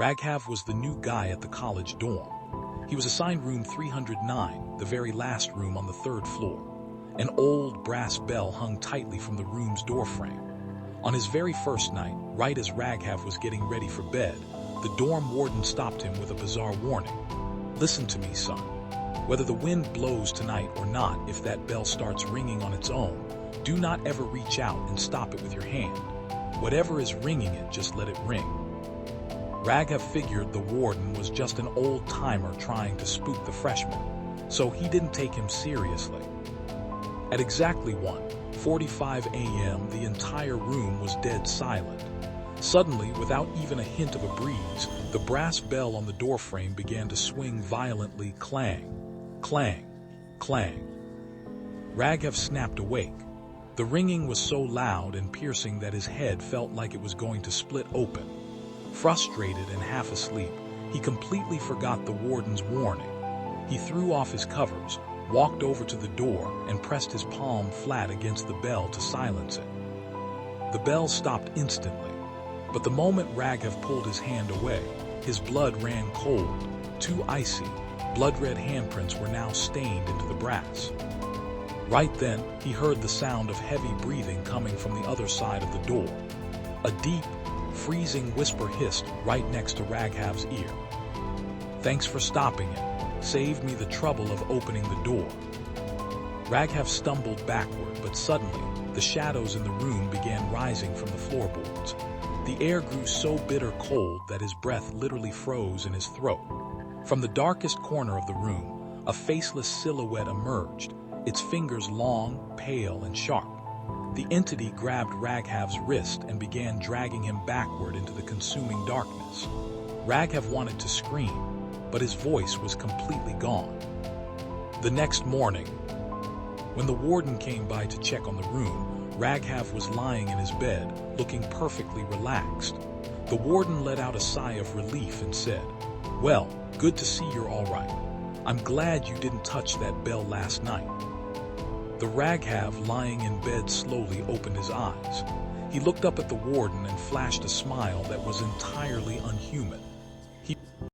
Raghav was the new guy at the college dorm. He was assigned room 309, the very last room on the third floor. An old brass bell hung tightly from the room's doorframe. On his very first night, right as Raghav was getting ready for bed, the dorm warden stopped him with a bizarre warning. "Listen to me, son. Whether the wind blows tonight or not, if that bell starts ringing on its own, do not ever reach out and stop it with your hand. Whatever is ringing it, just let it ring." Raghav figured the warden was just an old-timer trying to spook the freshman, so he didn't take him seriously. At exactly 1:45 a.m., the entire room was dead silent. Suddenly, without even a hint of a breeze, the brass bell on the doorframe began to swing violently, clang, clang, clang. Raghav snapped awake. The ringing was so loud and piercing that his head felt like it was going to split open. Frustrated and half asleep, he completely forgot the warden's warning. He threw off his covers, walked over to the door, and pressed his palm flat against the bell to silence it. The bell stopped instantly, but the moment Raghav pulled his hand away, his blood ran cold. Two icy, blood-red handprints were now stained into the brass. Right then, he heard the sound of heavy breathing coming from the other side of the door. A deep, freezing whisper hissed right next to Raghav's ear. "Thanks for stopping it. Saved me the trouble of opening the door." Raghav stumbled backward, but suddenly, the shadows in the room began rising from the floorboards. The air grew so bitter cold that his breath literally froze in his throat. From the darkest corner of the room, a faceless silhouette emerged, its fingers long, pale, and sharp. The entity grabbed Raghav's wrist and began dragging him backward into the consuming darkness. Raghav wanted to scream, but his voice was completely gone. The next morning, when the warden came by to check on the room, Raghav was lying in his bed, looking perfectly relaxed. The warden let out a sigh of relief and said, "Well, good to see you're all right. I'm glad you didn't touch that bell last night." The Raghav lying in bed slowly opened his eyes. He looked up at the warden and flashed a smile that was entirely unhuman.